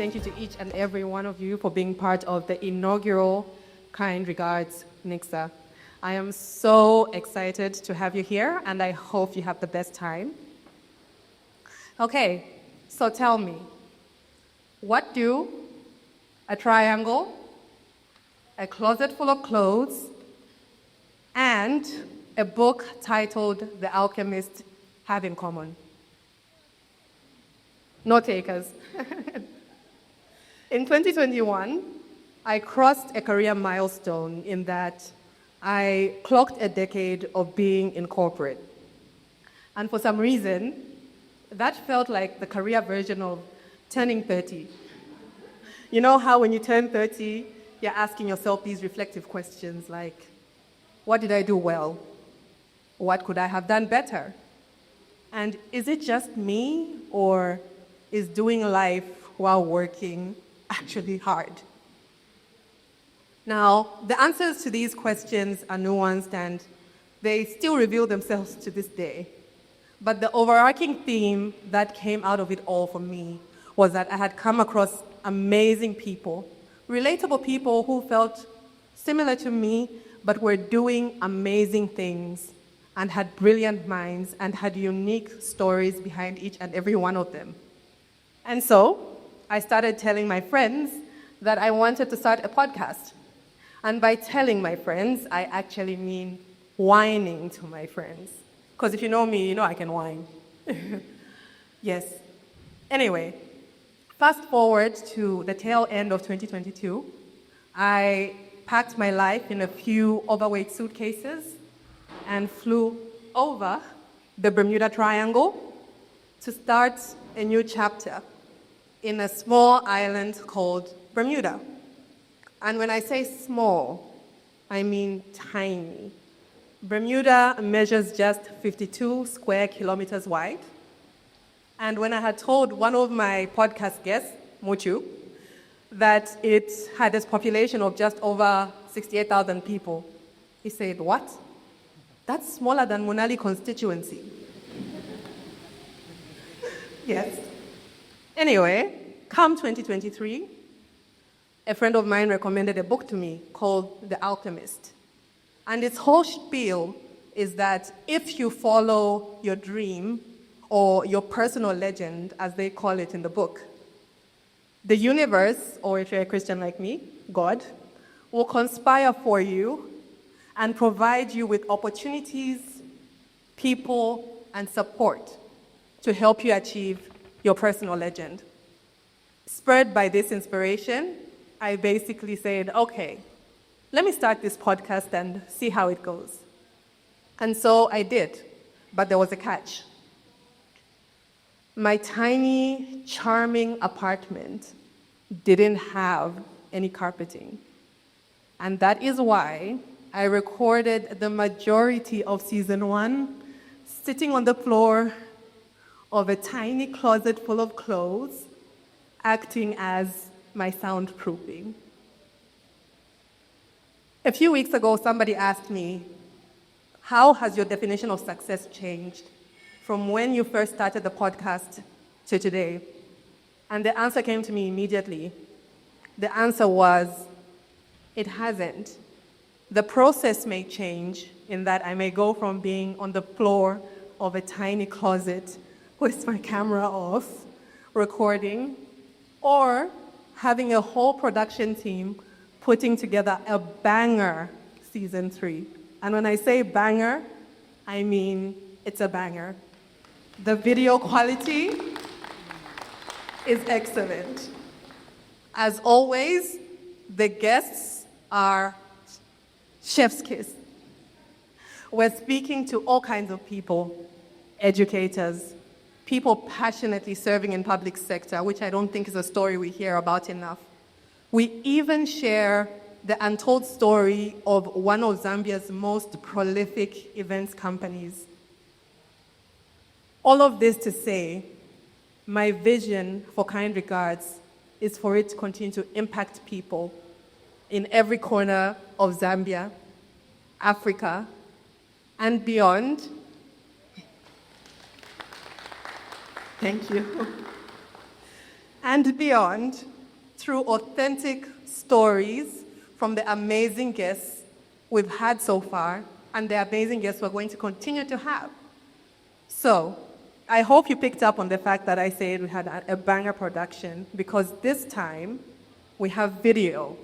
thank you to each and every one of you for being part of the inaugural Kind Regards Nixa. I am so excited to have you here, and I hope you have the best time. Okay, so tell me, what do a triangle, a closet full of clothes, and a book titled The Alchemist have in common? No takers. In 2021, I crossed a career milestone in that I clocked a decade of being in corporate. And for some reason, that felt like the career version of turning 30. You know how when you turn 30, you're asking yourself these reflective questions like, what did I do well? What could I have done better? And is it just me, or is doing life while working actually hard? Now, the answers to these questions are nuanced, and they still reveal themselves to this day. But the overarching theme that came out of it all for me was that I had come across amazing people, relatable people who felt similar to me, but were doing amazing things and had brilliant minds and had unique stories behind each and every one of them. And so I started telling my friends that I wanted to start a podcast. And by telling my friends, I actually mean whining to my friends. Because if you know me, you know I can whine. Yes. Anyway, fast forward to the tail end of 2022. I packed my life in a few overweight suitcases and flew over the Bermuda Triangle to start a new chapter in a small island called Bermuda. And when I say small, I mean tiny. Bermuda measures just 52 square kilometers wide. And when I had told one of my podcast guests, Muchu, that it had a population of just over 68,000 people, he said, "What? That's smaller than Munali constituency." Yes. Anyway, come 2023, a friend of mine recommended a book to me called The Alchemist. And its whole spiel is that if you follow your dream, or your personal legend, as they call it in the book, the universe, or if you're a Christian like me, God, will conspire for you and provide you with opportunities, people, and support to help you achieve your personal legend. Spurred by this inspiration, I basically said, okay, let me start this podcast and see how it goes. And so I did, but there was a catch. My tiny, charming apartment didn't have any carpeting. And that is why I recorded the majority of season 1 sitting on the floor of a tiny closet full of clothes, acting as my soundproofing. A few weeks ago, somebody asked me, how has your definition of success changed from when you first started the podcast to today? And the answer came to me immediately. The answer was, it hasn't. The process may change in that I may go from being on the floor of a tiny closet with my camera off, recording, or having a whole production team putting together a banger season 3. And when I say banger, I mean it's a banger. The video quality is excellent. As always, the guests are chef's kiss. We're speaking to all kinds of people, educators, people passionately serving in public sector, which I don't think is a story we hear about enough. We even share the untold story of one of Zambia's most prolific events companies. All of this to say, my vision for Kind Regards is for it to continue to impact people in every corner of Zambia, Africa, and beyond. Thank you. and beyond through authentic stories from the amazing guests we've had so far and the amazing guests we're going to continue to have. So, I hope you picked up on the fact that I said we had a banger production, because this time we have video.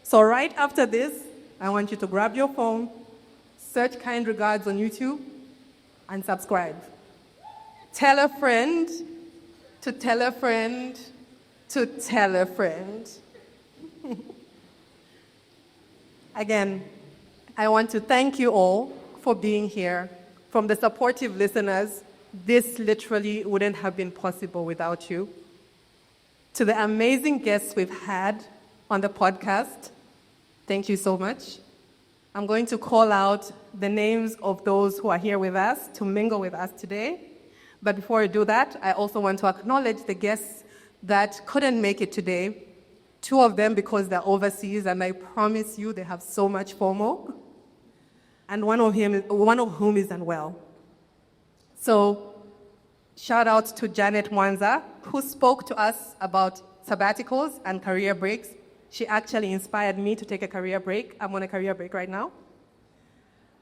So right after this, I want you to grab your phone, search Kind Regards on YouTube, and subscribe. Tell a friend to tell a friend to tell a friend. Again, I want to thank you all for being here. From the supportive listeners, this literally wouldn't have been possible without you. To the amazing guests we've had on the podcast, thank you so much. I'm going to call out the names of those who are here with us to mingle with us today. But before I do that, I also want to acknowledge the guests that couldn't make it today. Two of them because they're overseas, and I promise you they have so much FOMO. And one of whom is unwell. So, shout out to Janet Mwanza, who spoke to us about sabbaticals and career breaks. She actually inspired me to take a career break. I'm on a career break right now.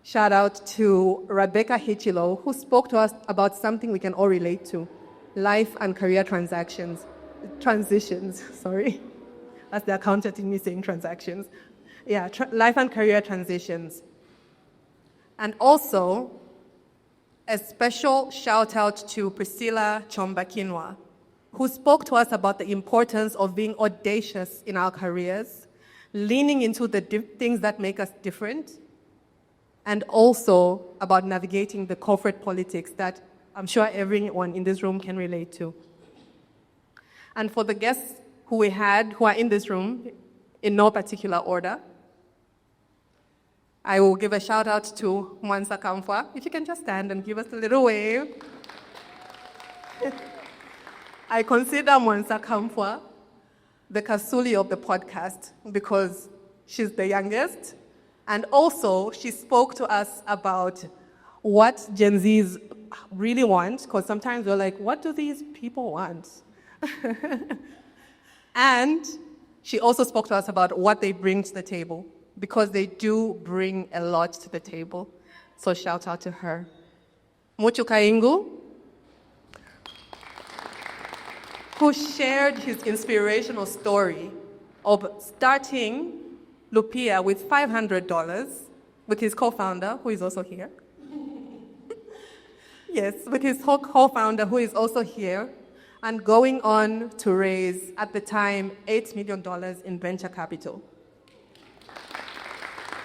Shout out to Rebecca Hichilo, who spoke to us about something we can all relate to, life and career transitions, sorry. That's the accountant in me saying transactions. Yeah, life and career transitions. And also, a special shout out to Priscilla Chombakinwa, who spoke to us about the importance of being audacious in our careers, leaning into the things that make us different, and also about navigating the corporate politics that I'm sure everyone in this room can relate to. And for the guests who we had who are in this room, in no particular order, I will give a shout out to Mwansa Kamfwa. If you can just stand and give us a little wave. I consider Mwansa Kamfwa the Kasuli of the podcast because she's the youngest, and also she spoke to us about what Gen Zs really want, because sometimes we're like, what do these people want? And she also spoke to us about what they bring to the table, because they do bring a lot to the table. So shout out to her. Muchu Kaingu, who shared his inspirational story of starting Lupia with $500 with his co-founder, who is also here. Yes, with his co-founder, who is also here, and going on to raise, at the time, $8 million in venture capital.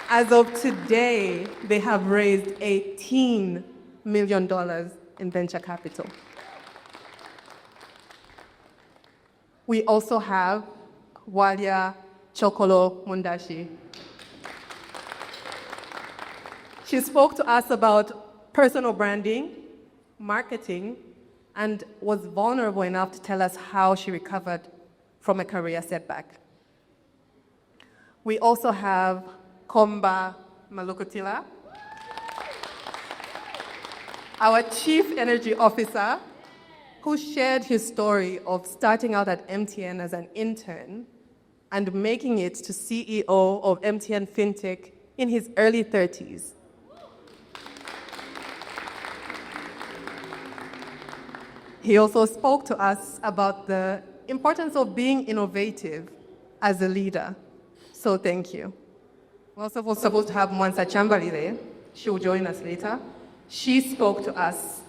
As of today, they have raised $18 million in venture capital. We also have Walia Chokolo Mundashi. She spoke to us about personal branding, marketing, and was vulnerable enough to tell us how she recovered from a career setback. We also have Komba Malukutila, our Chief Energy Officer, who shared his story of starting out at MTN as an intern and making it to CEO of MTN FinTech in his early 30s. He also spoke to us about the importance of being innovative as a leader. So thank you. We're also supposed to have Mwansa Chambali there. She will join us later. She spoke to us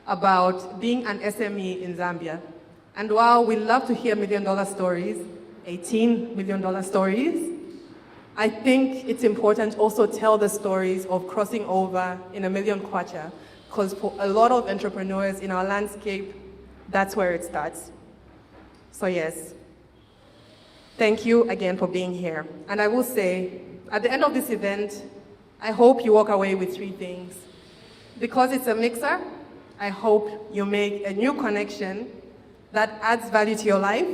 about being an SME in Zambia. And while we love to hear $1 million stories, $18 million stories, I think it's important also tell the stories of crossing over in $1 million kwacha, because for a lot of entrepreneurs in our landscape, that's where it starts. So yes, thank you again for being here. And I will say, at the end of this event, I hope you walk away with 3 things. Because it's a mixer, I hope you make a new connection that adds value to your life,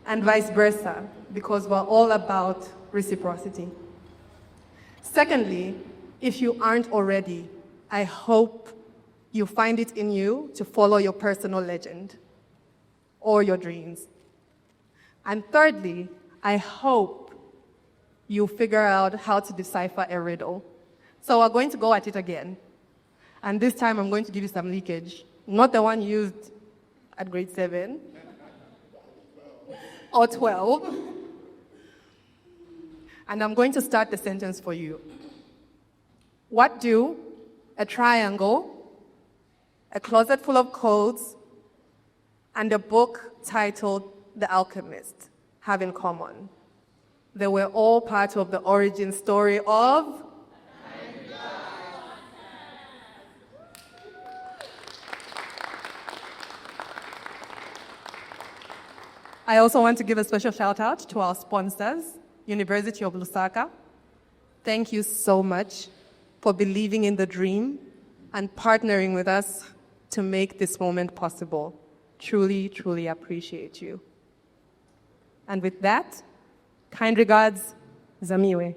and vice versa, because we're all about reciprocity. Secondly, if you aren't already, I hope you find it in you to follow your personal legend. or your dreams. And thirdly, I hope you figure out how to decipher a riddle. So we're going to go at it again. And this time I'm going to give you some leakage, not the one used at grade 7 or 12. And I'm going to start the sentence for you. What do a triangle, a closet full of codes, and a book titled The Alchemist have in common? They were all part of the origin story of... I also want to give a special shout out to our sponsors, University of Lusaka. Thank you so much for believing in the dream and partnering with us to make this moment possible. Truly, truly appreciate you. And with that, kind regards, Zamiwe.